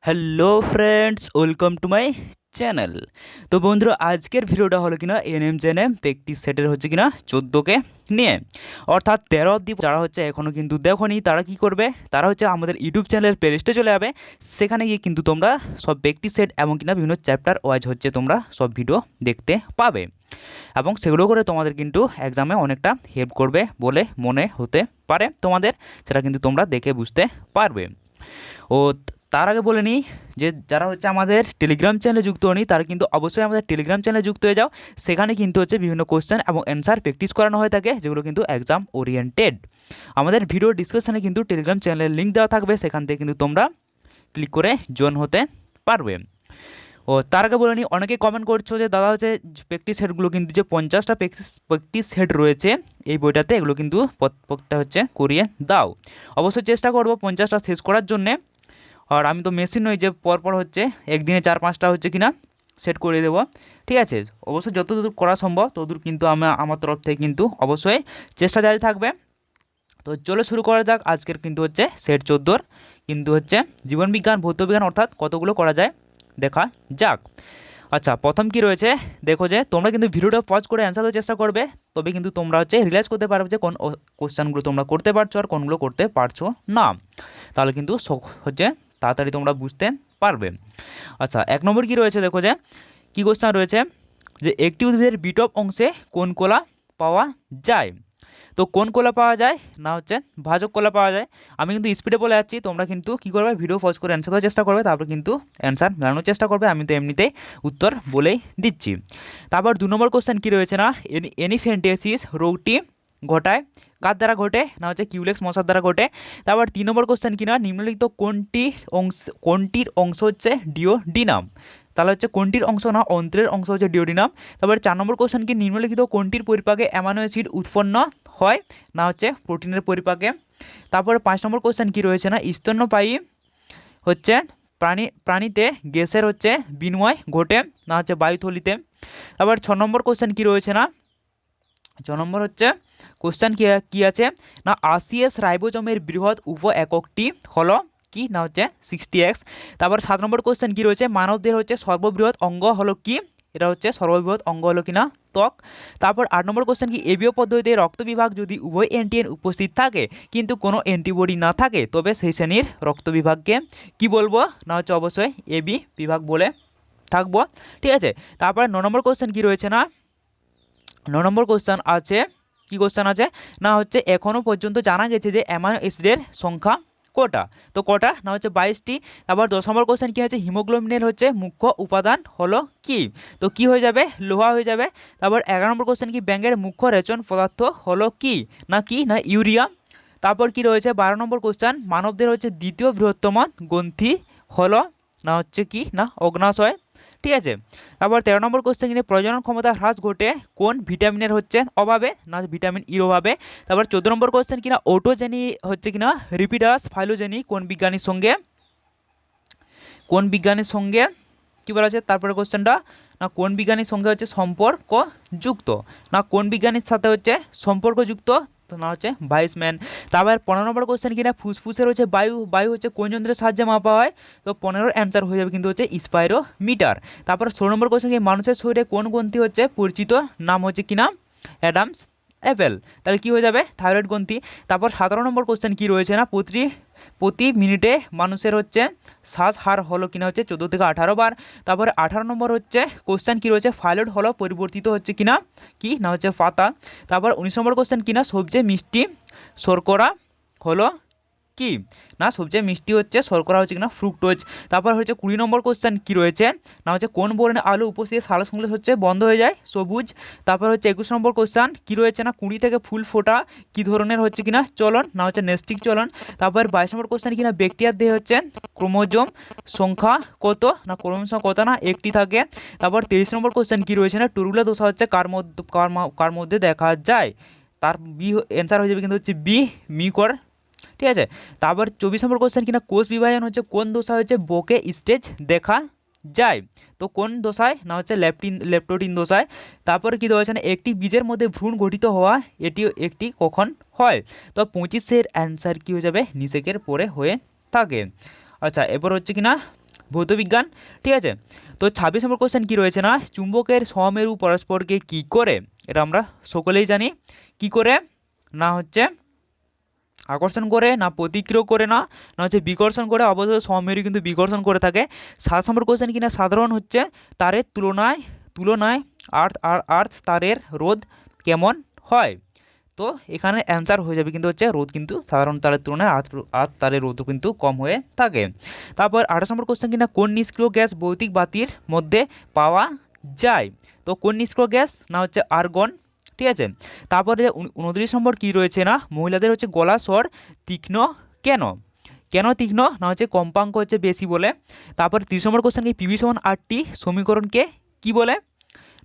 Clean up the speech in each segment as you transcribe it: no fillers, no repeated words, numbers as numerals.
Hello friends, welcome to my channel. তো বন্ধুরা, আজকের ভিডিওটা হলো কিনা এনএম প্র্যাকটিস সেটের হচ্ছে কিনা 14কে নিয়ে, অর্থাৎ 13 অবধি যারা হচ্ছে এখনও কিন্তু দেখোনি তারা কি করবে, তারা হচ্ছে আমাদের ইউটিউব চ্যানেলের প্লেলিস্টে চলে যাবে। সেখানে গিয়ে কিন্তু তোমরা সব প্র্যাকটিস সেট এবং কিনা বিভিন্ন চ্যাপ্টার ওয়াইজ হচ্ছে তোমরা সব ভিডিও দেখতে পাবে, এবং সেগুলো করে তোমাদের কিন্তু এক্সামে অনেকটা হেল্প করবে বলে মনে হতে পারে তোমাদের, সেটা কিন্তু তোমরা দেখে বুঝতে পারবে। ও তার আগে বলে নিই যে যারা হচ্ছে আমাদের টেলিগ্রাম চ্যানেলে যুক্ত হয়নি তারা কিন্তু অবশ্যই আমাদের টেলিগ্রাম চ্যানেলে যুক্ত হয়ে যাও। সেখানে কিন্তু হচ্ছে বিভিন্ন কোশ্চেন এবং অ্যান্সার প্র্যাকটিস করানো হয়ে থাকে, যেগুলো কিন্তু এক্সাম ওরিয়েন্টেড। আমাদের ভিডিও ডিসক্রিপশানে কিন্তু টেলিগ্রাম চ্যানেলের লিঙ্ক দেওয়া থাকবে, সেখান থেকে কিন্তু তোমরা ক্লিক করে জয়েন হতে পারবে। তার আগে বলে নিই, অনেকেই কমেন্ট করছো যে দাদা হচ্ছে প্র্যাকটিস সেটগুলো কিন্তু যে 50টা প্র্যাকটিস সেট রয়েছে এই বইটাতে, এগুলো কিন্তু প্রত্যেকটা হচ্ছে করিয়ে দাও। অবশ্যই চেষ্টা করবো 50টা শেষ করার জন্যে। আর আমি তো মেশিন নই যে পরপর হচ্ছে একদিনে 4-5টা হচ্ছে কিনা সেট করে দেবো, ঠিক আছে। অবশ্যই যতদূর করা সম্ভব ততদূর কিন্তু আমার তরফ থেকে কিন্তু অবশ্যই চেষ্টা জারি থাকবে। তো চলো শুরু করা যাক। আজকের কিন্তু হচ্ছে সেট 14 কিন্তু হচ্ছে জীবনবিজ্ঞান ভৌতবিজ্ঞান, অর্থাৎ কতগুলো করা যায় দেখা যাক। আচ্ছা, প্রথম কি রয়েছে দেখো, যে তোমরা কিন্তু ভিডিওটা পজ করে অ্যান্সার দেওয়ার চেষ্টা করবে, তবে কিন্তু তোমরা হচ্ছে রিয়েলাইজ করতে পারবে যে কোন কোশ্চেনগুলো তোমরা করতে পারছো আর কোনগুলো করতে পারছো না। তাহলে কিন্তু হচ্ছে তাড়াতাড়ি তোমরা বুঝতে পারবে। আচ্ছা, 1 নম্বর কি রয়েছে দেখো, যে কী কোশ্চেন রয়েছে, যে একটি উদ্ভিদের বিটপ অংশে কোন কলা পাওয়া যায়। তো কোন কলা পাওয়া যায় না হচ্ছে ভাজক কলা পাওয়া যায়। আমি কিন্তু স্পিডে বলে যাচ্ছি, তোমরা কিন্তু কী করবে, ভিডিও পজ করে অ্যান্সার দেওয়ার চেষ্টা করবে, তারপর কিন্তু অ্যান্সার মেলানোর চেষ্টা করবে। আমি তো এমনিতেই উত্তর বলেই দিচ্ছি। তারপর 2 নম্বর কোশ্চেন কী রয়েছে না, এনিফ্যান্টিয়াসিস রোগটি ঘটায় কার দ্বারা ঘটে না হচ্ছে কিউলেক্স মশার দ্বারা ঘটে। তারপর 3 নম্বর কোশ্চেন কিনা, নিম্নলিখিত কোনটির অংশ হচ্ছে ডিওডিনাম। তাহলে হচ্ছে কোনটির অংশ না অন্ত্রের অংশ হচ্ছে ডিওডিনাম। তারপরে 4 নম্বর কোশ্চেন কি, নিম্নলিখিত কোনটির পরিপাকে অ্যামাইনো অ্যাসিড উৎপন্ন হয় না হচ্ছে প্রোটিনের পরিপাকে। তারপরে 5 নম্বর কোশ্চেন কি রয়েছে না, স্তন্যপায়ী হচ্ছে প্রাণীতে গ্যাসের হচ্ছে বিনিময় ঘটে না হচ্ছে বায়ুথলিতে। তারপর 6 নম্বর কোশ্চেন কি রয়েছে না, 6 নম্বর হচ্ছে কোশ্চেন কি আছে না, আরসিএস রাইবোজোমের বৃহৎ উপ এককটি হলো কি না হচ্ছে 60X। তারপর 7 নম্বর কোশ্চেন কি রয়েছে, মানবদের হচ্ছে সর্ববৃহৎ অঙ্গ হলো কি, এটা হচ্ছে সর্ববৃহৎ অঙ্গ হলো কিনা ত্বক। তারপর 8 নম্বর কোশ্চেন কি, এবীয় পদ্ধতিতে রক্ত বিভাগ যদি উভয় অ্যান্টিজেন উপস্থিত থাকে কিন্তু কোনো অ্যান্টিবডি না থাকে তবে সেই শ্রেণীর রক্ত বিভাগকে কি বলবো না হচ্ছে অবশ্যই এবি বিভাগ বলে থাকবো, ঠিক আছে। তারপরে 9 নম্বর কোশ্চেন কি রয়েছে না, 9 নম্বর কোশ্চেন আছে, কি কোশ্চেন আছে না হচ্ছে এখনও পর্যন্ত জানা গেছে যে অ্যামাইনো অ্যাসিডের সংখ্যা কটা, তো কটা না হচ্ছে 22টি। তারপর 10 নম্বর কোশ্চেন কী আছে, হিমোগ্লোবিনের হচ্ছে মুখ্য উপাদান হলো কি, তো কি হয়ে যাবে লোহা হয়ে যাবে। তারপর 11 নম্বর কোশ্চেন কি, ব্যাঙের মুখ্য রেচন পদার্থ হলো কি না ইউরিয়া। তারপর কি রয়েছে 12 নম্বর কোশ্চেন, মানবদের হচ্ছে দ্বিতীয় বৃহত্তম গ্রন্থি হলো না হচ্ছে কি না অগ্নাশয়, ঠিক আছে। তারপর 13 নম্বর কোশ্চেন কিনে, প্রজনন ক্ষমতা হ্রাস ঘটে কোন ভিটামিনের হচ্ছে অভাবে না ভিটামিন ইর অভাবে। তারপর 14 নম্বর কোশ্চেন কিনা, অটোজেনি হচ্ছে কিনা রিপিডাস ফাইলোজেনি কোন বিজ্ঞানীর সঙ্গে কি বলা আছে। তারপরে কোশ্চেনটা না কোন বিজ্ঞানীর সঙ্গে হচ্ছে সম্পর্ক যুক্ত, না কোন বিজ্ঞানীর সাথে হচ্ছে সম্পর্কযুক্ত, তো না হচ্ছে ভাইসম্যান। তারপর 15 নম্বর কোশ্চেন কিনা, ফুসফুসের হচ্ছে বায়ু হচ্ছে কোন যন্ত্রের সাহায্যে মাপা হয়, তো 15 অ্যান্সার হয়ে যাবে কিন্তু হচ্ছে স্পাইরোমিটার। তারপর 16 নম্বর কোশ্চেন কি, মানুষের শরীরে কোন গ্রন্থি হচ্ছে পরিচিত নাম হচ্ছে কিনা অ্যাডামস অ্যাপেল, তাহলে কি হয়ে যাবে থাইরয়েড গ্রন্থি। তারপর 17 নম্বর কোশ্চেন কি রয়েছে না, প্রতি মিনিটে মানুষের হচ্ছে শ্বাস হার হলো কিনা হচ্ছে 14 থেকে 18 বার। তারপরে 18 নম্বর হচ্ছে কোশ্চেন কি রয়েছে, ফাইলয়েড হলো পরিবর্তিত হচ্ছে কিনা কি না হচ্ছে পাতা। তারপর 19 নম্বর কোশ্চেন কিনা, সবচেয়ে মিষ্টি শর্করা হলো কি না সবচেয়ে মিষ্টি হচ্ছে শর্করা হচ্ছে কিনা ফ্রুক্টোজ। তারপর হচ্ছে 20 নম্বর কোশ্চেন কি রয়েছে না হচ্ছে কোন বর্ণে আলু উপস্থিত সালোকসংশ্লেষ হচ্ছে বন্ধ হয়ে যায়, সবুজ। তারপর হচ্ছে 21 নম্বর কোশ্চেন কি রয়েছে না, কুঁড়ি থেকে ফুল ফোটা কি ধরনের হচ্ছে কিনা চলন না হচ্ছে নেস্টিক চলন। তারপর 22 নম্বর কোশ্চেন কিনা, ব্যাকটেরিয়ার দেহে হচ্ছে ক্রোমোজোম সংখ্যা কত না ক্রোমোজোম সংখ্যা কত না একটি থাকে। তারপর 23 নম্বর কোশ্চেন কি রয়েছে না, টুরুলা দশা হচ্ছে কার মধ্যে দেখা যায়, তার বি অ্যান্সার হয়ে যাবে কিন্তু হচ্ছে বি মিকর, ঠিক আছে। তারপর 24 নম্বর কোশ্চেন কিনা, কোষ বিভাজন হচ্ছে কোন দশায় হচ্ছে বোকে স্টেজ দেখা যায়, তো কোন দশায় না হচ্ছে লেপ্টোটিন দশায়। তারপর কি দেওয়া হয়েছে না, একটি বীজের মধ্যে ভ্রূণ গঠিত হওয়া এটি একটি কখন হয়, তো 25-এর অ্যান্সার কি হয়ে যাবে নিষেকের পরে হয়ে থাকে। আচ্ছা, এরপর হচ্ছে কিনা ভৌতবিজ্ঞান, ঠিক আছে। তো 26 নম্বর কোশ্চেন কী রয়েছে না, চুম্বকের সমমেরু পরস্পরকে কি করে, এটা আমরা সকলেই জানি, কি করে না হচ্ছে আকর্ষণ করে, না প্রতিক্রিয়া করে, না না হচ্ছে বিকর্ষণ করে, অবশ্যই সমমেরু কিন্তু বিকর্ষণ করে থাকে। 7 নম্বর কোশ্চেন কিনা সাধারণ হচ্ছে তারের তুলনায় তুলনায় আর্থ তারের রোধ কেমন হয়। তো এখানে অ্যান্সার হয়ে যাবে কিন্তু হচ্ছে রোধ কিন্তু সাধারণ তারের তুলনায় আর্থ তারের রোধও কিন্তু কম হয়ে থাকে। তারপর 28 নম্বর কোশ্চেন কিনা কোন নিষ্ক্রিয় গ্যাস ভৌতিক বাতির মধ্যে পাওয়া যায়। তো কোন নিষ্ক্রিয় গ্যাস না হচ্ছে আর্গন, ঠিক আছে। তারপরে 29 নম্বর কী রয়েছে না, মহিলাদের হচ্ছে গলা স্বর তীক্ষ্ণ কেন, কেন তীক্ষ্ণ না হচ্ছে কম্পাঙ্ক হচ্ছে বেশি বলে। তারপর 30 নম্বর কোশ্চেন কি পিভি সমান আরটি সমীকরণকে কি বলে,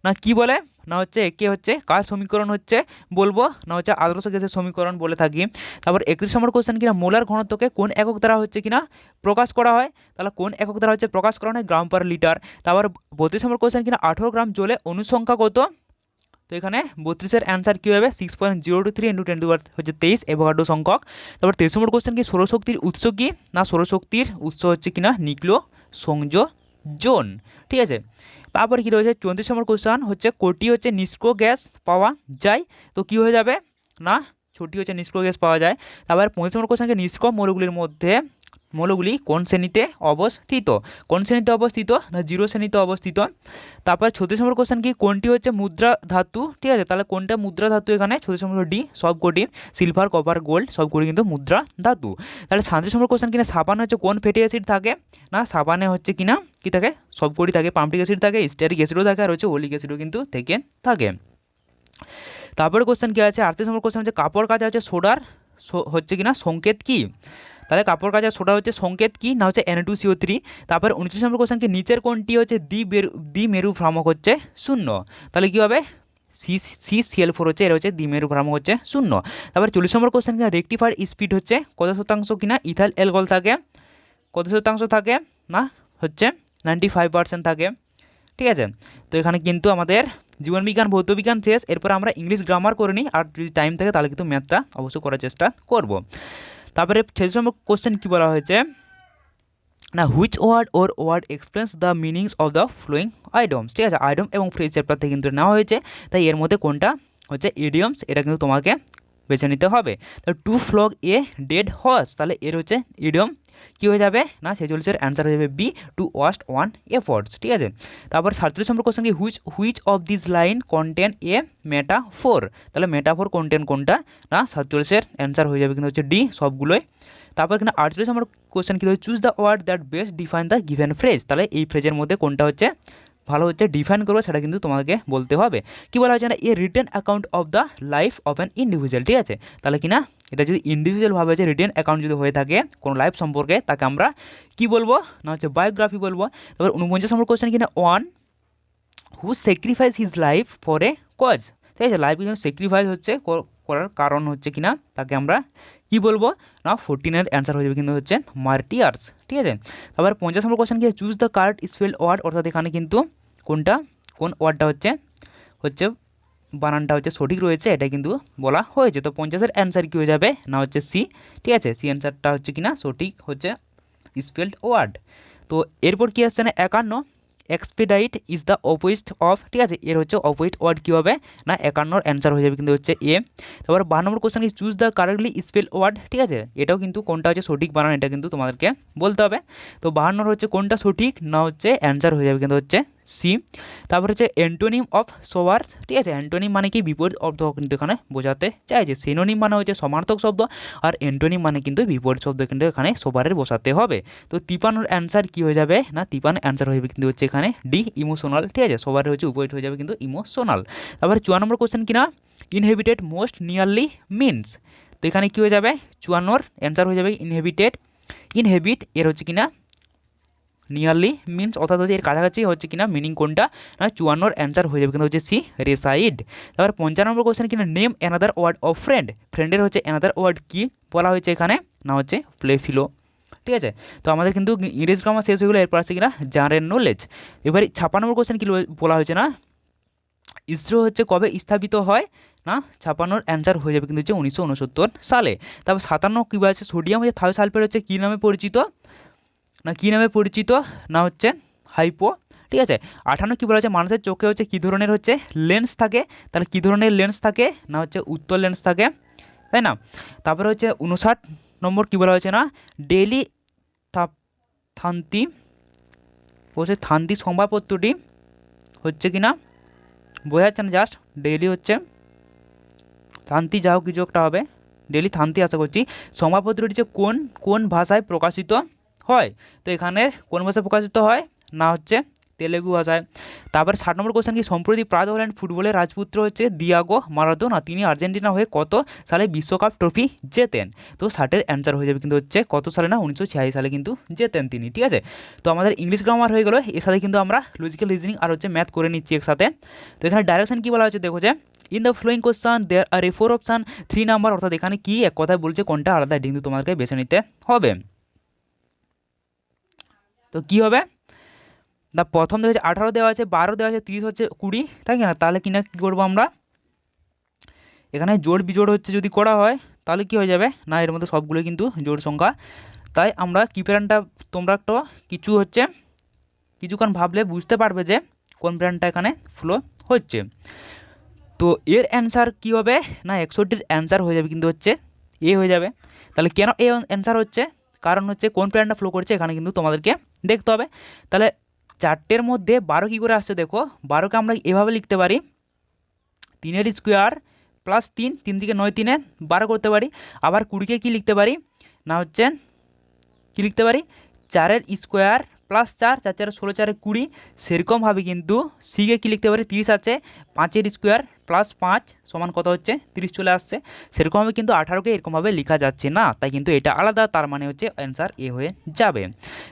না কি বলে না হচ্ছে একে হচ্ছে কার সমীকরণ হচ্ছে বলবো, না হচ্ছে আদর্শ গ্যাসের সমীকরণ বলে থাকি। তারপর 31 নম্বর কোশ্চেন কিনা মোলার ঘনত্বকে কোন একক দ্বারা হচ্ছে কিনা প্রকাশ করা হয়, তাহলে কোন একক দ্বারা হচ্ছে প্রকাশ করা হয়, গ্রাম পার লিটার। তারপর 32 নম্বর কোশ্চেন কিনা 18 গ্রাম জলে অনুসংখ্যা কত। তো এখানে 32-এর অ্যান্সার কী হবে 6.023 × 10 হচ্ছে 23 অ্যাভোগাড্রো সংখ্যক। তারপর 23 নম্বর কোশ্চেন কি সৌরশক্তির উৎস কি, না সৌরশক্তির উৎস হচ্ছে কিনা নিউক্লিয় সংযোজন, ঠিক আছে। তারপর কী রয়েছে 34 নম্বর কোশ্চেন হচ্ছে কোটি হচ্ছে নিষ্ক্রিয় গ্যাস পাওয়া যায়, তো কী হয়ে যাবে না ছোটি হচ্ছে নিষ্ক্রিয় গ্যাস পাওয়া যায়। তারপর 35 নম্বর কোশ্চেনকে নিষ্ক্রিয় মৌলগুলির মধ্যে মৌলগুলি কোন শ্রেণীতে অবস্থিত, কোন শ্রেণীতে অবস্থিত না 0 শ্রেণীতে অবস্থিত। তারপর 36 নম্বর কোশ্চেন কি কোনটি হচ্ছে মুদ্রা ধাতু, ঠিক আছে, তাহলে কোনটা মুদ্রা ধাতু এখানে 36 নম্বর ডি সবকটি, সিলভার কপার গোল্ড সবকটি কিন্তু মুদ্রা ধাতু। তাহলে 37 নম্বর কোশ্চেন কিনা সাবানে হচ্ছে কোন ফ্যাটি অ্যাসিড থাকে, না সাবানে হচ্ছে কিনা কি থাকে সবকটি থাকে, পাম্পিক অ্যাসিড থাকে, স্টেরিক অ্যাসিডও থাকে, আর হচ্ছে ওলিক অ্যাসিডও কিন্তু থেকে থাকে। তারপরে কোশ্চেন কী আছে 38 নম্বর কোশ্চেন হচ্ছে কাপড় কাচা হচ্ছে সোডার হচ্ছে কিনা সংকেত কি, তাহলে কাপড় কাচা সোডা হচ্ছে সংকেত কি না হচ্ছে Na2CO3। তারপরে 29 নম্বর কোশ্চেন কি নিচের কোনটি হচ্ছে দ্বিমেরু ভ্রামক হচ্ছে শূন্য, তাহলে কী হবে CCl4 হচ্ছে এর হচ্ছে দ্বিমেরু ভ্রামক হচ্ছে শূন্য। তারপর 40 নম্বর কোশ্চেন কিনা রেকটিফায়ার স্পিড হচ্ছে কত শতাংশ কিনা ইথাইল অ্যালকোহল থাকে, কত শতাংশ থাকে না হচ্ছে 95% থাকে, ঠিক আছে। তো এখানে কিন্তু আমাদের জীবনবিজ্ঞান ভৌতবিজ্ঞান শেষ, এরপর আমরা ইংলিশ গ্রামার করে নিই, আর যদি টাইম থাকে তাহলে কিন্তু ম্যাথটা অবশ্যই করার চেষ্টা করব। তারপরে 46 নম্বর কোশ্চেন কী বলা হয়েছে না which word or word explains the meanings of the following idioms, ঠিক আছে, আইডম এবং ফ্রেজ চ্যাপ্টার থেকে কিন্তু নেওয়া হয়েছে, তাই এর মধ্যে কোনটা হচ্ছে ইডিয়মস এটা কিন্তু তোমাকে বেছে নিতে হবে। তো to flog a dead horse, তাহলে এর হচ্ছে ইডিয়ম কী হয়ে যাবে না 46-এর অ্যান্সার হয়ে যাবে B to waste one efforts, ঠিক আছে। তারপর 47 নম্বর কোশ্চেন কি which of this line contain a metaphor, তাহলে মেটাফোর কন্টেন কোনটা না 47-এর অ্যান্সার হয়ে যাবে কিন্তু হচ্ছে ডি সবগুলোই। তারপর কিন্তু 48 নম্বর কোশ্চেন কী choose the word that best define the given phrase, তাহলে এই ফ্রেজের মধ্যে কোনটা হচ্ছে ভালো হচ্ছে ডিফাইন করবো সেটা কিন্তু তোমাকে বলতে হবে। কী বলা হচ্ছে না এ written account of the life of an individual, ঠিক আছে, তাহলে কি না এটা যদি ইন্ডিভিজুয়ালভাবে হচ্ছে রিটেন অ্যাকাউন্ট যদি হয়ে থাকে কোনো লাইফ সম্পর্কে তাকে আমরা কি বলবো না হচ্ছে বায়োগ্রাফি বলবো। তারপর 49 নম্বর কোশ্চেন কিনা one who sacrifice his life for a cause, ঠিক আছে, লাইফ কিন্তু স্যাক্রিফাইস হচ্ছে করার কারণ হচ্ছে কিনা তাকে আমরা কি বলবো না 14-এর অ্যান্সার হয়ে যাবে কিন্তু হচ্ছে মার্টিয়ার্স, ঠিক আছে। তারপর 50 নম্বর কোশ্চেন কি choose the correct spell word, অর্থাৎ এখানে কিন্তু কোনটা কোন ওয়ার্ডটা হচ্ছে হচ্ছে বানানটা হচ্ছে সঠিক রয়েছে এটা কিন্তু বলা হয়েছে। তো 50-এর অ্যান্সার কী হয়ে যাবে না হচ্ছে সি, ঠিক আছে, সি অ্যান্সারটা হচ্ছে কিনা সঠিক হচ্ছে স্পেলড ওয়ার্ড। তো এরপর কী আসছে না 51 Expedite is the opposite of, ঠিক আছে, এর হচ্ছে অপোজিট ওয়ার্ড কী হবে না 51-এর অ্যান্সার হয়ে যাবে কিন্তু হচ্ছে এ। তারপর 52 নম্বর কোশ্চেন কি choose the correctly spell word, ঠিক আছে, এটাও কিন্তু কোনটা হচ্ছে সঠিক বানান এটা কিন্তু তোমাদেরকে বলতে হবে। তো 52 হচ্ছে কোনটা সঠিক না হচ্ছে অ্যান্সার হয়ে যাবে কিন্তু হচ্ছে সি। তারপর হচ্ছে অ্যান্টোনিম অফ সোয়ার্স, ঠিক আছে, অ্যান্টোনিম মানে কি বিপরীত অর্থ কিন্তু এখানে বোঝাতে চাইছে, সিনোনিম মানে হচ্ছে সমার্থক শব্দ, আর অ্যান্টোনিম মানে কিন্তু বিপরীত শব্দ কিন্তু এখানে সোবারের বসাতে হবে। তো 53-এর অ্যান্সার কী হয়ে যাবে না 53 অ্যান্সার হয়ে যাবে কিন্তু হচ্ছে এখানে ডি ইমোশনাল, ঠিক আছে, সোবারের হচ্ছে উপরিত হয়ে যাবে কিন্তু ইমোশনাল। তারপরে 54 নম্বর কোশ্চেন কিনা ইনহেবিটেড মোস্ট নিয়ারলি মিনস, তো এখানে কী হয়ে যাবে 54-এর অ্যান্সার হয়ে যাবে ইনহেবিট এর হচ্ছে কিনা নিয়ারলি মিনস অর্থাৎ হচ্ছে এর কাছাকাছি হচ্ছে কিনা মিনিং কোনটা না 54-এর অ্যান্সার হয়ে যাবে কিন্তু হচ্ছে সি রেসাইড। তারপর 55 নম্বর কোশ্চেন কিনা name another word of friend, ফ্রেন্ডের হচ্ছে অ্যানাদার ওয়ার্ড কি বলা হয়েছে এখানে না হচ্ছে প্লেফিলো, ঠিক আছে। তো আমাদের কিন্তু ইংরেজ গ্রামার শেষ হয়ে গেলো, এরপর আছে কিনা জেনারেল নলেজ। এবারে 56 নম্বর কোশ্চেন কি বলা হয়েছে না ইসরো হচ্ছে কবে স্থাপিত হয় না 56-এর অ্যান্সার হয়ে যাবে কিন্তু হচ্ছে 1969 সালে। তারপর 57 কী বলছে সোডিয়াম হচ্ছে থায়োসালফেট হচ্ছে কী নামে পরিচিত না কী নামে পরিচিত, না হচ্ছে হাইপো। ঠিক আছে। 58 কী বলা হচ্ছে, মানুষের চোখে হচ্ছে কী ধরনের হচ্ছে লেন্স থাকে, তাহলে কী ধরনের লেন্স থাকে, না হচ্ছে উত্তল লেন্স থাকে, তাই না। তারপরে হচ্ছে 59 নম্বর কী বলা হয়েছে, না ডেইলি থান্তি বলছে থান্তি সংবাদপত্রটি হচ্ছে কি না বোঝা যাচ্ছে না, জাস্ট ডেইলি হচ্ছে থান্তি, যা হোক কিছু একটা হবে, ডেইলি থান্তি আশা করছি। সংবাদপত্রটি যে কোন কোন ভাষায় প্রকাশিত হয়, তো এখানে কোন ভাষায় প্রকাশিত হয়, না হচ্ছে তেলেগু ভাষায়। তারপরে 60 নম্বর কোশ্চেন কি, সম্প্রতি প্রাত হলেন ফুটবলের রাজপুত্র হচ্ছে দিয়াগো মারাদোনা, তিনি আর্জেন্টিনা হয়ে কত সালে বিশ্বকাপ ট্রফি জেতেন। তো 60-এর অ্যান্সার হয়ে যাবে কিন্তু হচ্ছে কত সালে, না 1986 সালে কিন্তু জেতেন তিনি। ঠিক আছে। তো আমাদের ইংলিশ গ্রামার হয়ে গেলো, এর সাথে কিন্তু আমরা লজিক্যাল রিজনিং আর হচ্ছে ম্যাথ করে নিচ্ছি একসাথে। তো এখানে ডাইরেকশন কী বলা হচ্ছে দেখো, যে in the following question there are a 4 option 3 number, অর্থাৎ এখানে কি এক কথায় বলছে কোনটা আলাদা, কিন্তু তোমাদেরকে বেছে নিতে হবে। তো কি হবে, না প্রথম দেওয়া আছে 18 দেওয়া আছে, 12 দেওয়া আছে, 30 হচ্ছে 20, তাই না। তাহলে কিনা কী করবো আমরা, এখানে জোড় বিজোড় হচ্ছে যদি করা হয় তাহলে কি হয়ে যাবে, না এর মধ্যে সবগুলো কিন্তু জোড় সংখ্যা। তাই আমরা কি প্যাটার্নটা, তোমরা একটা কিছু হচ্ছে কিছুক্ষণ ভাবলে বুঝতে পারবে যে কোন প্যাটার্নটা এখানে ফ্লো হচ্ছে। তো এর অ্যান্সার কি হবে, না 61-এর অ্যান্সার হয়ে যাবে কিন্তু হচ্ছে এ হয়ে যাবে। তাহলে কেন এ অ্যান্সার হচ্ছে, কারণ হচ্ছে কোন প্যাটার্নটা ফ্লো করছে এখানে কিন্তু তোমাদেরকে দেখতে হবে। তাহলে 4টের মধ্যে 12 কী করে আসছে দেখো, 12কে আমরা এভাবে লিখতে পারি 3-এর স্কোয়ার প্লাস 3, 3 থেকে 9, 3-এ 12 করতে পারি। আবার 20কে কী লিখতে পারি, না হচ্ছে কী লিখতে পারি 4-এর স্কোয়ার প্লাস 4, 4 4 16, 4 20, সেরকমভাবে কিন্তু সিকে কী লিখতে পারি 30 আছে, 5-এর স্কোয়ার প্লাস 5 সমান কত হচ্ছে 30 চলে আসছে। সেরকমভাবে কিন্তু 18কে এরকমভাবে লেখা যাচ্ছে না, তাই কিন্তু এটা আলাদা, তার মানে হচ্ছে অ্যান্সার এ হয়ে যাবে।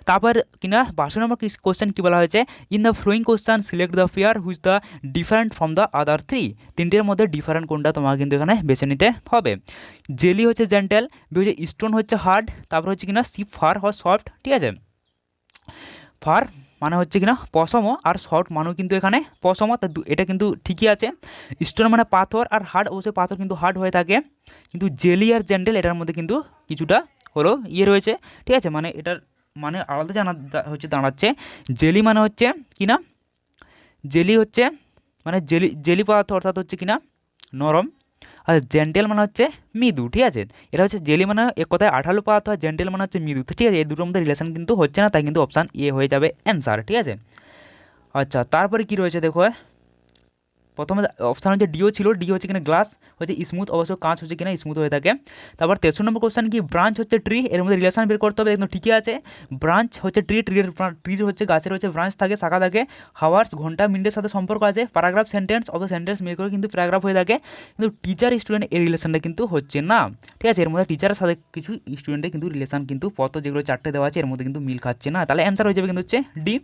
তারপর কিনা 22 নম্বর কোশ্চেন কী বলা হয়েছে, in the following question select the pair which the different from the other 3, তিনটের মধ্যে ডিফারেন্ট কোনটা তোমাকে কিন্তু এখানে বেছে নিতে হবে। জেলি হচ্ছে জেন্টেল, বি হচ্ছে স্টোন হচ্ছে হার্ড, তারপর হচ্ছে কিনা সি ফার হয় সফট। ঠিক আছে। ফার মানে হচ্ছে কিনা পশম, আর সফট মানেও কিন্তু এখানে পশম, তা এটা কিন্তু ঠিকই আছে। স্টোন মানে পাথর, আর হার্ড অবশ্যই পাথর কিন্তু হার্ড হয়ে থাকে, কিন্তু জেলি আর জেন্টেল এটার মধ্যে কিন্তু কিছুটা হলো রয়েছে। ঠিক আছে, মানে এটার মানে আলাদা জানা হচ্ছে দাঁড়াচ্ছে। জেলি মানে হচ্ছে কিনা, জেলি হচ্ছে মানে জেলি জেলি পদার্থ, অর্থাৎ হচ্ছে কিনা নরম, আর জেন্টেল মানে হচ্ছে মৃদু। ঠিক আছে, এটা হচ্ছে জেলি মানে এক কথায় আঠালো পদার্থ, আর জেন্টেল মানে হচ্ছে মৃদু। ঠিক আছে, এই দুটোর মধ্যে রিলেশন কিন্তু হচ্ছে না, তাই কিন্তু অপশান এ হয়ে যাবে অ্যান্সার। ঠিক আছে। আচ্ছা, তারপরে কি রয়েছে দেখো, প্রথমে অপশান হচ্ছে ডিও ছিল, ডি হচ্ছে কিনা গ্লাস হচ্ছে স্মুথ, অবশ্য কাঁচ হচ্ছে কিনা স্মুথ হয়ে থাকে। তারপর 63 নম্বর কোশ্চেন কি, ব্রাঞ্চ হচ্ছে ট্রি, এর মধ্যে রিলেশন বের করতে হবে, একদম ঠিকই আছে। ব্রাঞ্চ হচ্ছে ট্রির হচ্ছে গাছের হচ্ছে ব্রাঞ্চ থাকে, শাখা থাকে। হাওয়ার্স ঘন্টা মিনিটের সাথে সম্পর্ক আছে। প্যারাগ্রাফ সেন্টেন্স, অবশ্য সেন্টেন্স মিল করে কিন্তু প্যারাগ্রাফ হয়ে থাকে, কিন্তু টিচার স্টুডেন্ট এই রিলেশনটা কিন্তু হচ্ছে না। ঠিক আছে, এর মধ্যে টিচারের সাথে কিছু স্টুডেন্টের কিন্তু রিলেশন কিন্তু পত্র যেগুলো 4টে দেওয়া আছে এর মধ্যে কিন্তু মিল খাচ্ছে না, তাহলে অ্যান্সার হয়ে যাবে কিন্তু হচ্ছে ডি।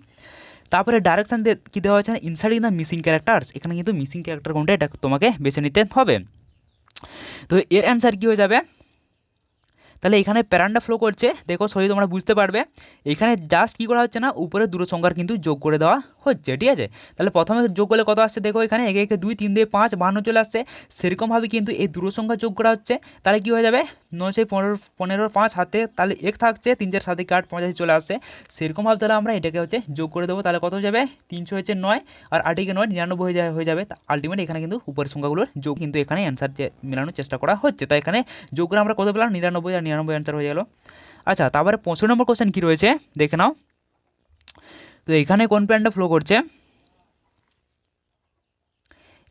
তারপরে ডাইরেকশান কী দেওয়া হয়েছে, ইনসার্টিং দ্য মিসিং ক্যারেক্টার্স, এখানে কিন্তু মিসিং ক্যারেক্টার কোনটা এটা তোমাকে বেছে নিতে হবে। তো এর অ্যান্সার কী হয়ে যাবে, তাহলে এখানে প্যারানটা ফ্লো করছে দেখো, সহি তোমরা বুঝতে পারবে। এখানে জাস্ট কী করা হচ্ছে না, উপরে দুটো সংখ্যার কিন্তু যোগ করে দেওয়া হচ্ছে। ঠিক আছে, তাহলে প্রথমে যোগ করলে কত আসছে দেখো, এখানে 1 1 2 3 2 5 52 চলে আসছে। সেরকমভাবে কিন্তু এই দুটো সংখ্যা যোগ করা হচ্ছে, তাহলে কী হয়ে যাবে 9 6 15 15 5 হাতে, তাহলে 1 থাকছে, 3 4 7 8 85 চলে আসছে। সেরকমভাবে তাহলে আমরা এটাকে হচ্ছে যোগ করে দেবো, তাহলে কত হয়ে যাবে 300 হচ্ছে 9, আর 8 9 99 হয়ে যাবে। আলটিমেট এখানে কিন্তু উপরের সংখ্যাগুলোর যোগ কিন্তু এখানে অ্যান্সার মেলানোর চেষ্টা করা হচ্ছে, তাই এখানে যোগ করে আমরা কত পেলাম 99, আর 99 অ্যান্সার হয়ে গেল। আচ্ছা, তারপরে 65 নম্বর কোশ্চেন কী রয়েছে দেখে নাও। তো এখানে কোন প্যাটার্নটা ফ্লো করছে,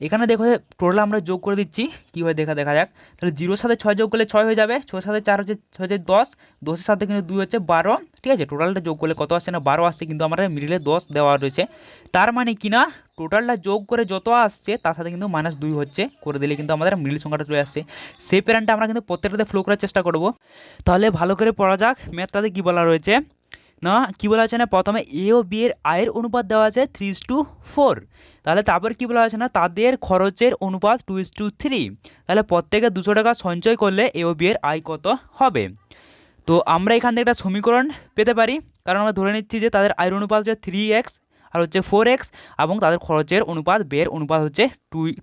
এখানে দেখো টোটাল আমরা যোগ করে দিচ্ছি, কী হয় দেখা যাক। তাহলে 0-র সাথে 6 যোগ করলে 6 হয়ে যাবে, 6-এর সাথে 4 হচ্ছে 10, 10-এর সাথে কিন্তু 2 হচ্ছে 12। ঠিক আছে, টোটালটা যোগ করলে কত আসছে না 12 আসছে, কিন্তু আমার মিডিলে 10 দেওয়া রয়েছে, তার মানে কি না টোটালটা যোগ করে যত আসছে তার সাথে কিন্তু -2 হচ্ছে, করে দিলে কিন্তু আমাদের মিডিল সংখ্যাটা চলে আসছে। সেই প্যাটার্নটা আমরা কিন্তু প্রত্যেকটাতে ফ্লো করার চেষ্টা করব। তাহলে ভালো করে পড়া যাক, ম্যাথটাতে কী বলা রয়েছে, না কী বলা আছে না, প্রথমে এ ও বি এর আয়ের অনুপাত দেওয়া আছে 3:4, তাহলে তারপর কী বলা আছে না, তাদের খরচের অনুপাত 2:3, তাহলে প্রত্যেকে 200 টাকা সঞ্চয় করলে এ ও বি এর আয় কত হবে। তো আমরা এখান থেকে একটা সমীকরণ পেতে পারি, কারণ আমরা ধরে নিচ্ছি যে তাদের আয়ের অনুপাত হচ্ছে 3x আর হচ্ছে 4x, এবং তাদের খরচের অনুপাত ব্যয়ের অনুপাত হচ্ছে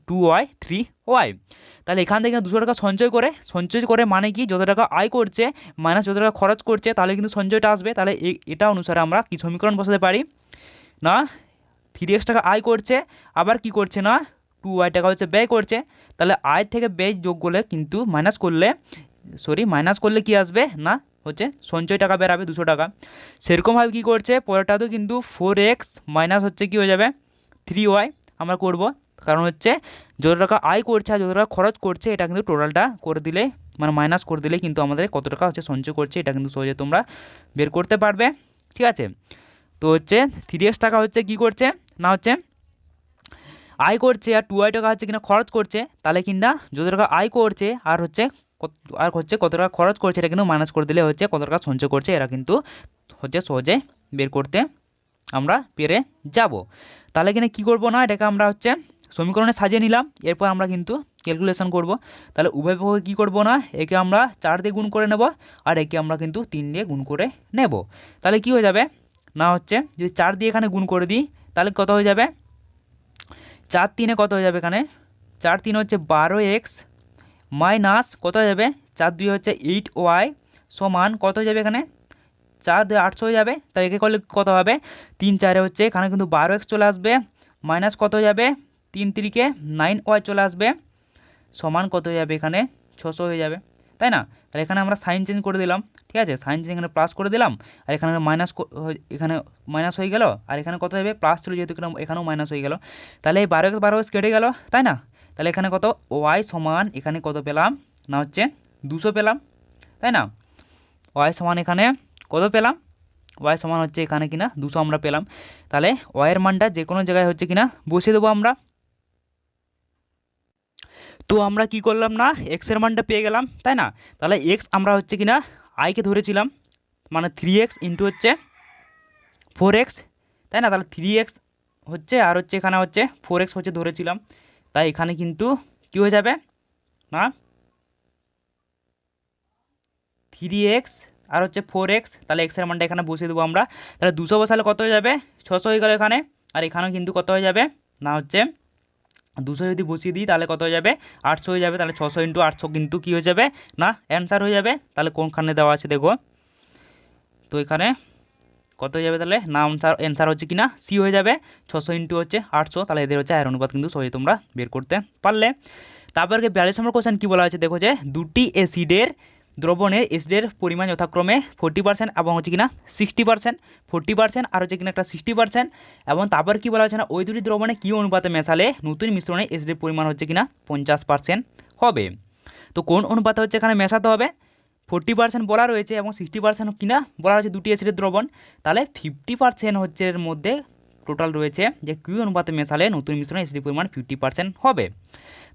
2y 3y। তাহলে এখান থেকে 200 টাকা সঞ্চয় করে মানে কি, যত টাকা আয় করছে মাইনাস যত টাকা খরচ করছে, তাহলে কিন্তু সঞ্চয়টা আসবে। তাহলে এটা অনুসারে আমরা কি সমীকরণ বসাতে পারি না, 3x টাকা আয় করছে, আবার কি করছে না 2y টাকা হচ্ছে ব্যয় করছে। তাহলে আয় থেকে ব্যয় যোগ করলে কিন্তু মাইনাস করলে কি আসবে না, হচ্ছে সঞ্চয় টাকা বেরাবে 200 টাকা। সেরকমভাবে কী করছে পরেরটাতেও কিন্তু 4x মাইনাস হচ্ছে কি হয়ে যাবে 3y আমরা করব, কারণ হচ্ছে যত টাকা আয় করছে আর যত টাকা খরচ করছে এটা কিন্তু টোটালটা করে দিলে মানে মাইনাস করে দিলে কিন্তু আমাদের কত টাকা হচ্ছে সঞ্চয় করছে এটা কিন্তু সহজে তোমরা বের করতে পারবে। ঠিক আছে, তো হচ্ছে 3x টাকা হচ্ছে কি করছে না হচ্ছে আয় করছে, আর 2y টাকা হচ্ছে কিনা খরচ করছে। তাহলে কিনা যত টাকা আয় করছে আর হচ্ছে কত টাকা খরচ করছে এটা কিন্তু মাইনাস করে দিলে হচ্ছে কত টাকা সঞ্চয় করছে, এরা কিন্তু হচ্ছে সহজে বের করতে আমরা পেরে যাব। তাহলে কিনা কী করবো না, এটাকে আমরা হচ্ছে সমীকরণে সাজিয়ে নিলাম, এরপর আমরা কিন্তু ক্যালকুলেশন করব। তাহলে উভয় পক্ষে কী করবো না, একে আমরা 4 দিয়ে গুণ করে নেব, আর একে আমরা কিন্তু 3 দিয়ে গুণ করে নেব। তাহলে কি হয়ে যাবে না হচ্ছে যদি 4 দিয়ে এখানে গুণ করে দিই তাহলে কত হয়ে যাবে, 4 3 কত হয়ে যাবে এখানে, 4 3 হচ্ছে 12x মাইনাস কত হয়ে যাবে 4 2 হচ্ছে 8y সমান কত হয়ে যাবে এখানে 4 2 800 হয়ে যাবে। তাহলে একে করলে কত হবে 3 4 হচ্ছে এখানে কিন্তু 12x চলে আসবে, মাইনাস কত হয়ে যাবে 3 3 9y চলে আসবে, সমান কত হয়ে যাবে এখানে 600 হয়ে যাবে, তাই না। তাহলে এখানে আমরা সাইন চেঞ্জ করে দিলাম, ঠিক আছে, সাইন চেঞ্জ এখানে প্লাস করে দিলাম, আর এখানে এখানে মাইনাস হয়ে গেল, আর এখানে কত হবে প্লাস ছিল যেহেতু এখানেও মাইনাস হয়ে গেল। তাহলে এই 12x কেটে গেল, তাই না। তাহলে এখানে কত y সমান এখানে কত পেলাম না হচ্ছে 200 পেলাম, তাই না। y সমান এখানে কত পেলাম, y সমান হচ্ছে এখানে কিনা 200 আমরা পেলাম। তাহলে y এর মানটা যে কোনো জায়গায় হচ্ছে কিনা বসিয়ে দেবো আমরা। তো আমরা কি করলাম না x এর মানটা পেয়ে গেলাম, তাই না। তাহলে x আমরা হচ্ছে কিনা আইকে ধরেছিলাম, মানে 3x ইন্টু হচ্ছে 4x, তাই না। তাহলে 3x হচ্ছে আর হচ্ছে এখানে হচ্ছে 4x হচ্ছে ধরেছিলাম, তাই এখানে কিন্তু কি হয়ে যাবে না 3x আর হচ্ছে 4x, তাহলে x এর মানটা এখানে বসিয়ে দেবো আমরা। তাহলে 200 বসালে কত হয়ে যাবে 600 হয়ে গেল এখানে, আর এখানেও কিন্তু কত হয়ে যাবে না হচ্ছে 200 যদি বসিয়ে দিই তাহলে কত হয়ে যাবে 800 হয়ে যাবে। তাহলে 600 ইন্টু 800 কিন্তু কী হয়ে যাবে না অ্যান্সার হয়ে যাবে। তাহলে কোনখানে দেওয়া আছে দেখো, তো এখানে কত হয়ে যাবে তাহলে না অ্যান্সার হচ্ছে কিনা সি হয়ে যাবে, 600 ইন্টু হচ্ছে 800। তাহলে এদের হচ্ছে আয়ের অনুপাত কিন্তু সহজে তোমরা বের করতে পারলে। তারপরে 42 নম্বর কোশ্চেন কী বলা হয়েছে দেখো, যে দুটি দ্রবণের এসিডের পরিমাণ যথাক্রমে 40% এবং হচ্ছে কিনা 60%, 40% আর হচ্ছে কিনা একটা 60%, এবং তারপর কি বলা হচ্ছে না ওই দুটি দ্রবণে কী অনুপাতে মেশালে নতুন মিশ্রণে এসিডের পরিমাণ হচ্ছে কিনা 50% হবে। তো কোন অনুপাতে হচ্ছে এখানে মেশাতে হবে, 40% বলা রয়েছে এবং 60% কিনা বলা রয়েছে দুটি অ্যাসিডের দ্রবণ। তাহলে 50% হচ্ছে এর মধ্যে টোটাল রয়েছে যে কী অনুপাতে মেশালে নতুন মিশ্রণে অ্যাসিডের পরিমাণ 50% হবে।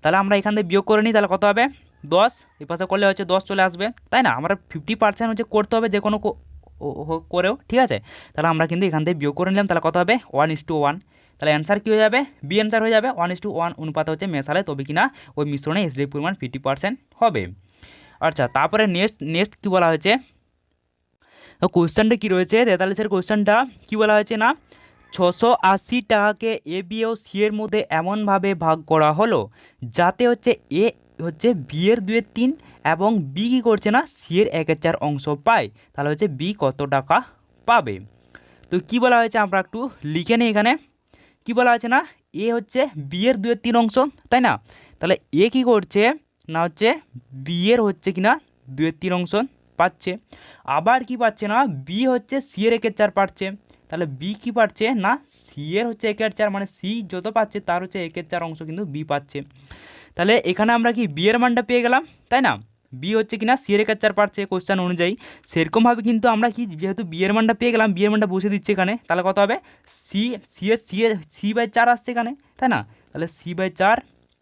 তাহলে আমরা এখান থেকে বিয়োগ করে নিই, তাহলে কত হবে 10, এই পাশে করলে হচ্ছে 10 চলে আসবে, তাই না। আমরা 50% হচ্ছে করতে হবে যে কোনো করেও, ঠিক আছে। তাহলে আমরা কিন্তু এখান থেকে বিয়োগ করে নিলাম, তাহলে কত হবে 1:1। তাহলে অ্যান্সার কী হয়ে যাবে বি অ্যান্সার হয়ে যাবে 1:1 অনুপাতে হচ্ছে মেশালে তবে কিনা ওই মিশ্রণে অ্যাসিডের পরিমাণ 50% হবে। আচ্ছা, তারপরে নেক্সট কী বলা হয়েছে, তো কোশ্চেনটা কী রয়েছে 43-এর কোশ্চেনটা কী বলা হয়েছে না 680 টাকাকে এ বি ও সি এর মধ্যে এমনভাবে ভাগ করা হলো যাতে হচ্ছে এ হচ্ছে বি এর 2/3 এবং বি কী করছে না সি এর 1/4 অংশ পায়, তাহলে হচ্ছে বি কত টাকা পাবে। তো কী বলা হয়েছে আমরা একটু লিখে নিই এখানে, কী বলা হয়েছে না এ হচ্ছে বি এর 2/3 অংশ, তাই না। তাহলে এ কী করছে না হচ্ছে বি এর হচ্ছে কিনা 2/3 অংশ পাচ্ছে, আবার কি পাচ্ছে না বি হচ্ছে সি এর 1/4 পাচ্ছে। তাহলে বি কি পাচ্ছে না সি এর হচ্ছে 1/4, মানে সি যত পাচ্ছে তার হচ্ছে 1/4 অংশ কিন্তু বি পাচ্ছে। তাহলে এখানে আমরা কি বি এর মানটা পেয়ে গেলাম, তাই না। বি হচ্ছে কিনা সি এর 1/4 পাচ্ছে কোশ্চেন অনুযায়ী, সেরকমভাবে কিন্তু আমরা কি যেহেতু বি এর মানটা পেয়ে গেলাম বি এর মানটা বসে দিচ্ছে এখানে, তাহলে কত হবে সি/4 আসছে এখানে, তাই না। তাহলে সি/4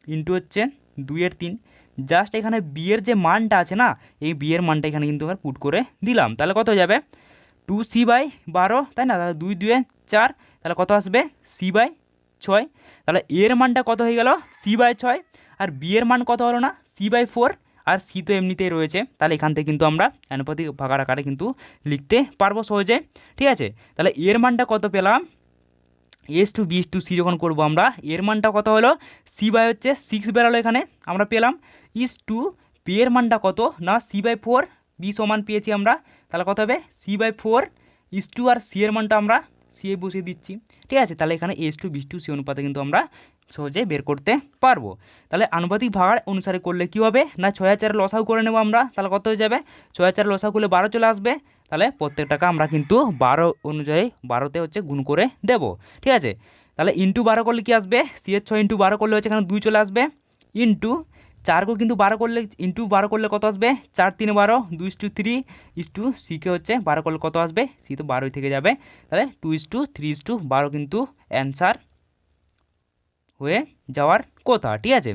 ইন্টু হচ্ছে 2/3, জাস্ট এখানে বি এর যে মানটা আছে না এই বি এর মানটা এখানে কিন্তু আমরা পুট করে দিলাম। তাহলে কত হয়ে যাবে 2c/12, তাই না। তাহলে 2 2 4, তাহলে কত আসবে c/6। তাহলে এর মানটা কত হয়ে গেল c/6, আর বি এর মান কত হলো না c/4, আর সি তো এমনিতেই রয়েছে। তাহলে এখান থেকে কিন্তু আমরা আনুপাতিক ভাগার আকারে কিন্তু লিখতে পারবো সহজে, ঠিক আছে। তাহলে এর মানটা কত পেলাম is to B to C যখন করবো আমরা, এর মানটা কত হলো, সি বাই হচ্ছে 6 বেরালো, এখানে আমরা পেলাম। ইস টু বি এর মানটা কত না সি বাই 4, বি সমান পেয়েছি আমরা, তাহলে কত হবে সি বাই 4 ইস টু, আর সি এর মানটা আমরা সি এ বসিয়ে দিচ্ছি। ঠিক আছে, তাহলে এখানে is to B to C অনুপাতে কিন্তু আমরা সহজে বের করতে পারবো। তাহলে আনুপাতিক ভাগ অনুসারে করলে কি হবে না 6 আর 4 লসাগু করে নেবো আমরা, তাহলে কত হয়ে যাবে 6 আর 4 লসাগু করলে 12 চলে আসবে। তাহলে প্রত্যেকটাকে আমরা কিন্তু 12 অনুযায়ী 12তে হচ্ছে গুণ করে দেব। ঠিক আছে, তাহলে ইন্টু 12 করলে কি আসবে, সি এর 6 ইন্টু 12 করলে হচ্ছে এখানে 2 চলে আসবে, ইন্টু 4কেও কিন্তু 12 করলে ইন্টু 12 করলে কত আসবে 4 3 12, 2 ইস টু 3 ইস টু সিকে হচ্ছে 12 করলে কত আসবে, সি তো 12ই থেকে যাবে। তাহলে 2 ইস টু 3 ইস টু 12 কিন্তু অ্যান্সার হয়ে যাওয়ার কথা। ঠিক আছে,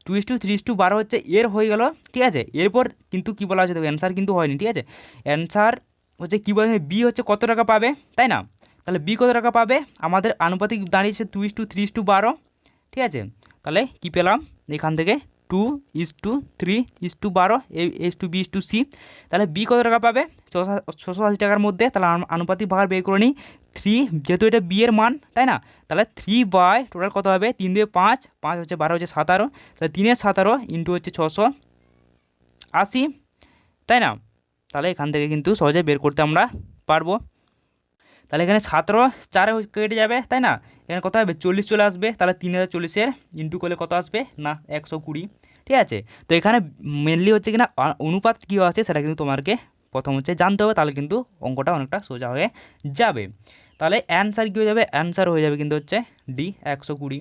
2 ইস টু 3 ইস টু 12 হচ্ছে এর হয়ে গেল। ঠিক আছে, এরপর কিন্তু কী বলা আছে দেখো, অ্যান্সার কিন্তু হয়নি। ঠিক আছে, অ্যান্সার হচ্ছে কী বলা, বি হচ্ছে কত টাকা পাবে, তাই না? তাহলে বি কত টাকা পাবে, আমাদের আনুপাতিক দাঁড়িয়েছে 2 ইস টু 3 ইস টু 12। ঠিক আছে, তাহলে কী পেলাম এখান থেকে 2 is to 3 is to 12 as to B is to C. তাহলে বি কত টাকা পাবে 680 টাকার মধ্যে। তাহলে আনুপাতিক ভাগ বের করে নিই, 3 যেহেতু এটা বি এর মান, তাই না? তাহলে 3 বাই টোটাল কত হবে 3 দিয়ে 5, 5 হচ্ছে 12 হচ্ছে 17, তাহলে 3 17 ইন্টু হচ্ছে 680, তাই না? তাহলে এখান থেকে কিন্তু সহজে বের করতে আমরা পারবো। তাহলে এখানে 17 4 কেটে যাবে, তাই না? এখানে কত হবে 40 চলে আসবে, তাহলে 3040-এর ইন্টু করলে কত আসবে না 120। ঠিক আছে, তো এখানে মেনলি হচ্ছে কিনা অনুপাত কী আছে সেটা কিন্তু তোমাকে প্রথম হচ্ছে জানতে হবে, তাহলে কিন্তু অঙ্কটা অনেকটা সোজা হয়ে যাবে। তাহলে অ্যান্সার কী হয়ে যাবে, অ্যান্সার হয়ে যাবে কিন্তু হচ্ছে ডি 120।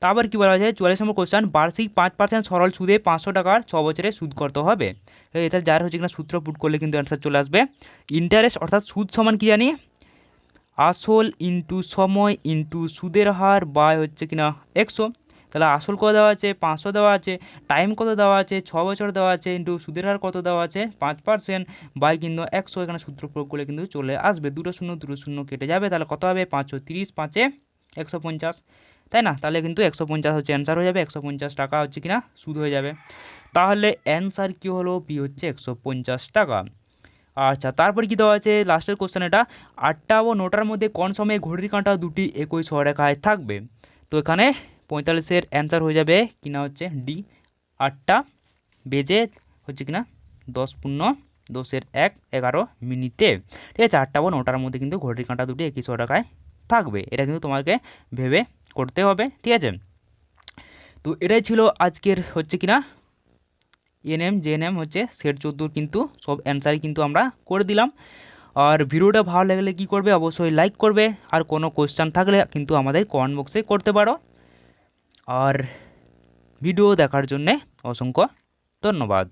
তারপর কী বলা হয়েছে 44 নম্বর কোশ্চেন, বার্ষিক 5% সরল সুদে 500 টাকার 6 বছরে সুদ করতে হবে। এটা যার হচ্ছে কিনা সূত্র পুট করলে কিন্তু অ্যান্সার চলে আসবে। ইন্টারেস্ট অর্থাৎ সুদ সমান কী জানি, আসল ইন্টু সময় ইন্টু সুদের হার বাই হচ্ছে কিনা 100। তাহলে আসল কত দেওয়া আছে 500 দেওয়া আছে, টাইম কত দেওয়া আছে 6 বছর দেওয়া আছে, ইন্টু সুদের হার কত দেওয়া আছে 5% বাই কিন্তু 100। এখানে সূত্র প্রয়োগ করলে কিন্তু চলে আসবে, দুটো শূন্য কেটে যাবে, তাহলে কত হবে 530, 5-এ 150, তাই না? তাহলে কিন্তু 150 হচ্ছে অ্যান্সার হয়ে যাবে, 150 টাকা হচ্ছে কিনা সুদ হয়ে যাবে। তাহলে অ্যান্সার কী হলো, বি হচ্ছে 150 টাকা। আচ্ছা, তারপরে কী দেওয়া আছে লাস্টের কোশ্চেন এটা, 8টা ও 9টার মধ্যে কোন সময়ে ঘড়ির কাঁটা দুটি একই সরেখায় থাকবে। তো এখানে 45-এর অ্যান্সার হয়ে যাবে কিনা হচ্ছে ডি, 8টা বেজে হচ্ছে কিনা 10:10 11 মিনিটে। ঠিক আছে, 8টা ও 9টার মধ্যে কিন্তু ঘড়ির কাঁটা দুটি একই সরেখায় থাকবে, এটা কিন্তু তোমাকে ভেবে করতে হবে। ঠিক আছে, তো এটাই ছিল আজকের হচ্ছে কিনা এনএম জেএনএম হচ্ছে সেট 14 কিন্তু সব অ্যান্সারই কিন্তু আমরা করে দিলাম। আর ভিডিওটা ভালো লাগলে কি করবে, অবশ্যই লাইক করবে, আর কোনো কোশ্চেন থাকলে কিন্তু আমাদের কমেন্ট বক্সে করতে পারো। আর ভিডিও দেখার জন্যে অসংখ্য ধন্যবাদ।